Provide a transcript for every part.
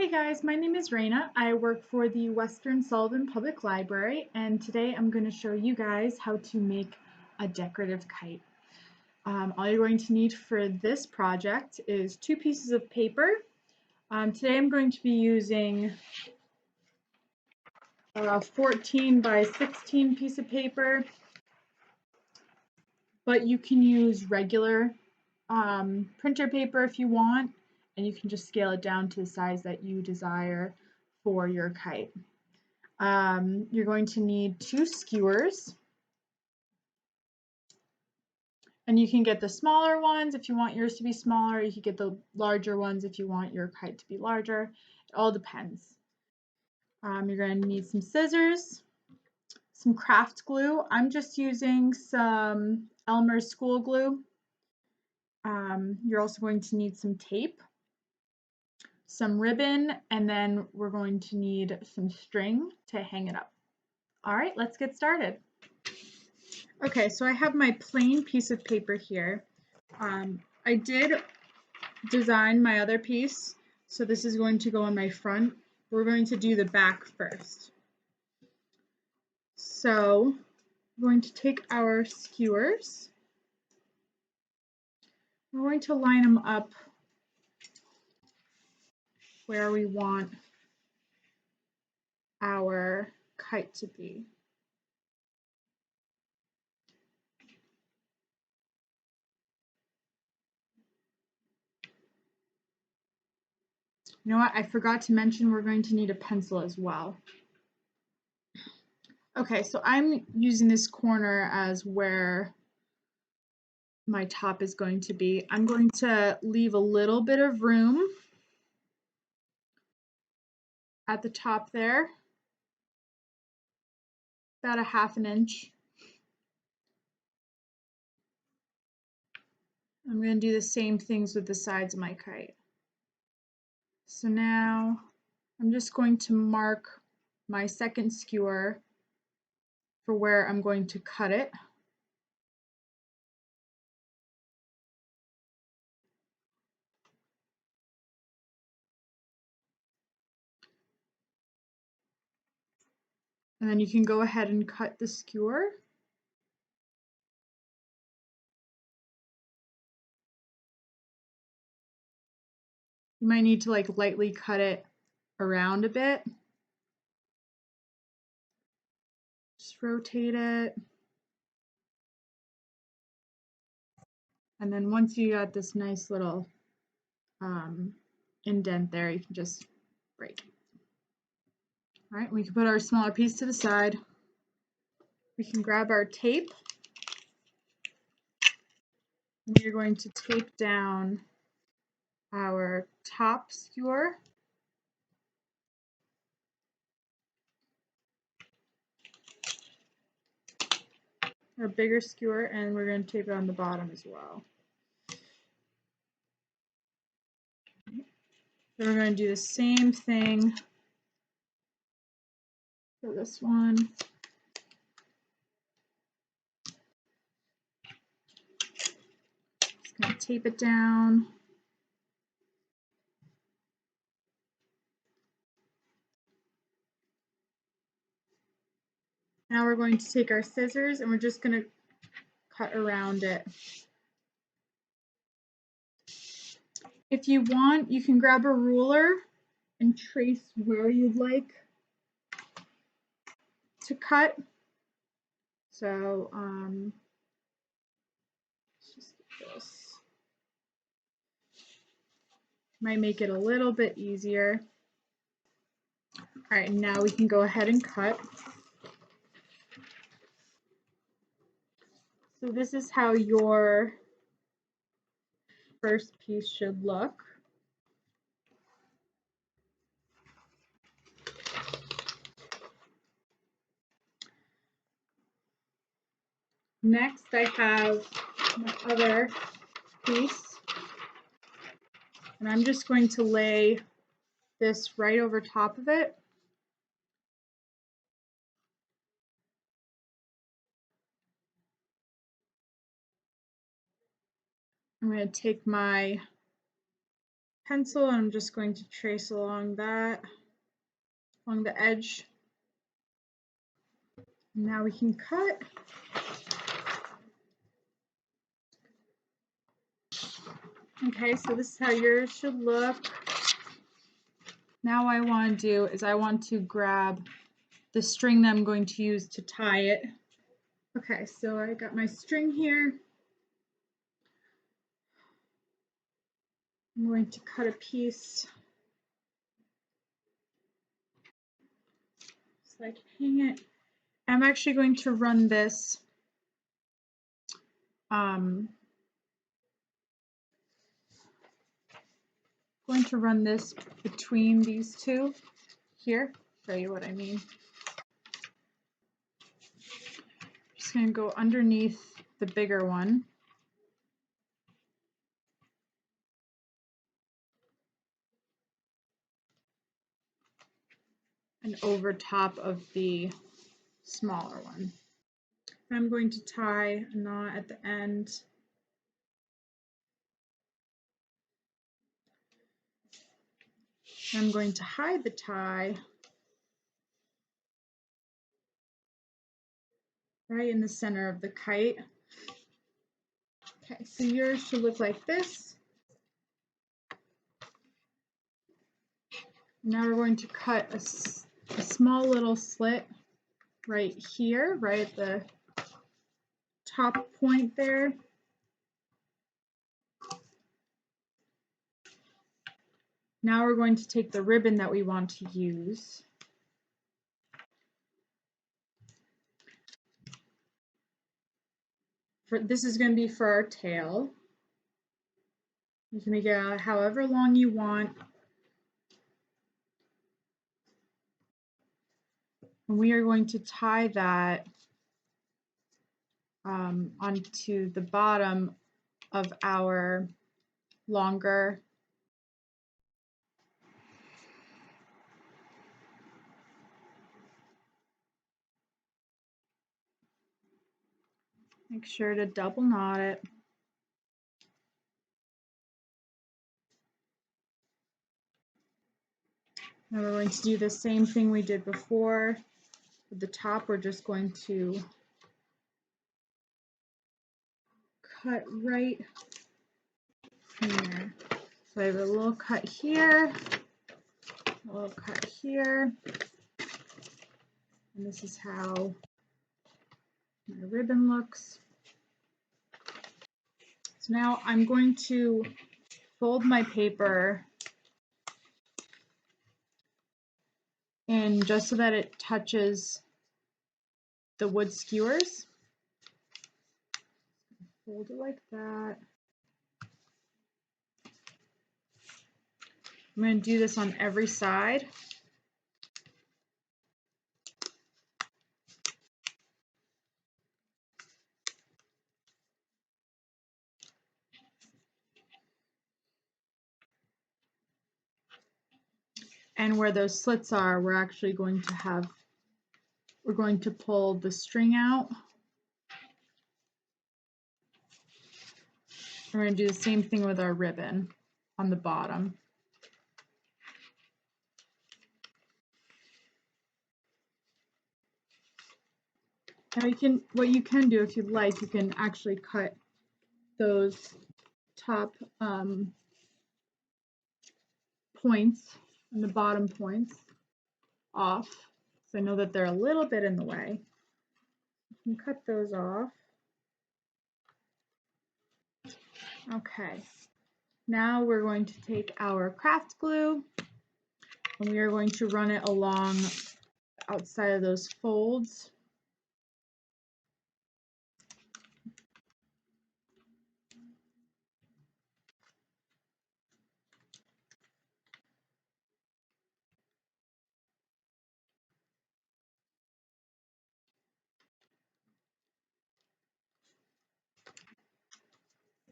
Hey guys, my name is Raina. I work for the Western Sullivan Public Library, and today I'm going to show you guys how to make a decorative kite. All you're going to need for this project is 2 pieces of paper. Today I'm going to be using a 14 by 16 piece of paper, but you can use regular printer paper if you want, and you can just scale it down to the size that you desire for your kite. You're going to need 2 skewers, and you can get the smaller ones if you want yours to be smaller. You can get the larger ones if you want your kite to be larger. It all depends. You're going to need some scissors, some craft glue. I'm just using some Elmer's school glue. You're also going to need some tape, some ribbon, and then we're going to need some string to hang it up. All right, let's get started. Okay, so I have my plain piece of paper here. I did design my other piece, so this is going to go on my front. We're going to do the back first. So we're going to take our skewers. We're going to line them up where we want our kite to be. You know what? I forgot to mention we're going to need a pencil as well. Okay, so I'm using this corner as where my top is going to be. I'm going to leave a little bit of room at the top there, about a ½ inch. I'm going to do the same things with the sides of my kite. So now I'm just going to mark my second skewer for where I'm going to cut it. And then you can go ahead and cut the skewer. You might need to lightly cut it around a bit. Just rotate it. And then once you got this nice little indent there, you can just break it. All right, we can put our smaller piece to the side. We can grab our tape. We're going to tape down our top skewer. Our bigger skewer, and we're going to tape it on the bottom as well. Then we're going to do the same thing for this one. Just going to tape it down. Now we're going to take our scissors and we're just going to cut around it. If you want, you can grab a ruler and trace where you'd like to cut. So let's just get this. Might make it a little bit easier. All right, now we can go ahead and cut. So this is how your first piece should look. Next, I have my other piece, and I'm just going to lay this right over top of it. I'm going to take my pencil and I'm just going to trace along that, along the edge. Now we can cut. Okay, so this is how yours should look. Now what I want to do is I want to grab the string that I'm going to use to tie it. Okay, so I got my string here. I'm going to cut a piece so I can hang it. I'm actually going to run this between these two here. Show you what I mean. Just going to go underneath the bigger one. And over top of the smaller one. I'm going to tie a knot at the end. I'm going to hide the tie right in the center of the kite. Okay, so yours should look like this. Now we're going to cut a small little slit right here, right at the top point there. Now we're going to take the ribbon that we want to use. This is going to be for our tail. You can make it however long you want. And we are going to tie that onto the bottom of our longer Make sure to double knot it. Now we're going to do the same thing we did before. With the top, we're just going to cut right here. So I have a little cut here, a little cut here, and this is how my ribbon looks. So now I'm going to fold my paper in just so that it touches the wood skewers. Fold it like that. I'm going to do this on every side. And where those slits are, we're actually going to pull the string out. We're going to do the same thing with our ribbon on the bottom. Now what you can do if you'd like, you can actually cut those top points and the bottom points off. So I know that they're a little bit in the way. You can cut those off. Okay, now we're going to take our craft glue and we are going to run it along the outside of those folds.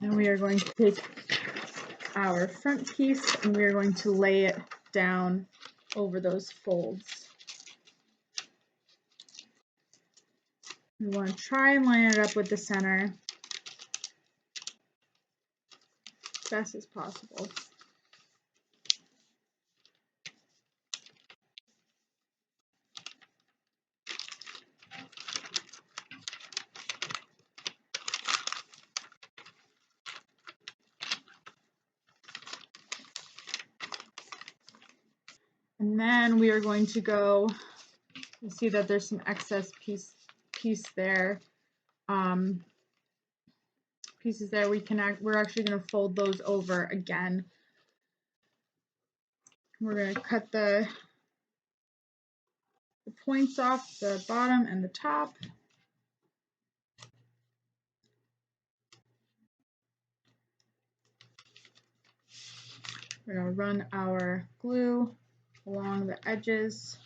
And we are going to take our front piece and we are going to lay it down over those folds. We want to try and line it up with the center as best as possible. And then we are going to go, you see that there's some excess piece there. Pieces there, we're actually going to fold those over again. We're going to cut the points off the bottom and the top. We're going to run our glue along the edges.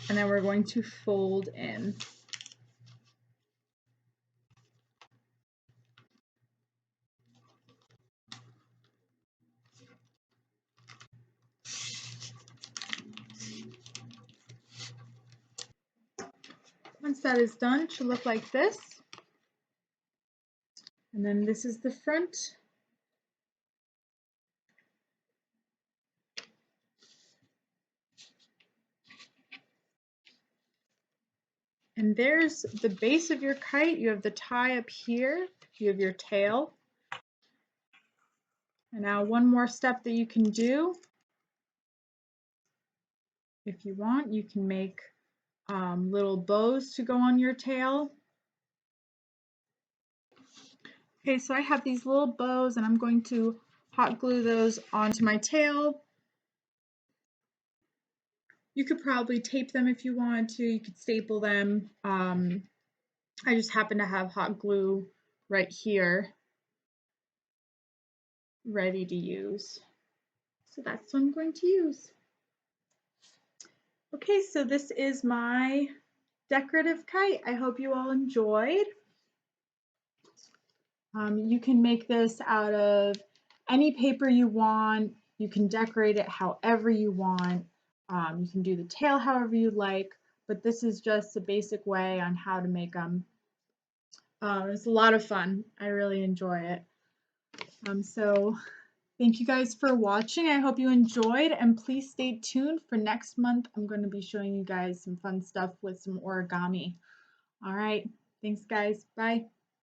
And then we're going to fold in. Once that is done, it should look like this. And then this is the front. And there's the base of your kite. You have the tie up here. You have your tail. And now one more step that you can do. If you want, you can make little bows to go on your tail. Okay, so I have these little bows and I'm going to hot glue those onto my tail. You could probably tape them if you wanted to. You could staple them. I just happen to have hot glue right here ready to use. So that's what I'm going to use. Okay, so this is my decorative kite. I hope you all enjoyed. You can make this out of any paper you want. You can decorate it however you want. You can do the tail however you like, but this is just a basic way on how to make them. It's a lot of fun. I really enjoy it. So thank you guys for watching. I hope you enjoyed, and please stay tuned for next month. I'm going to be showing you guys some fun stuff with some origami. All right. Thanks, guys. Bye.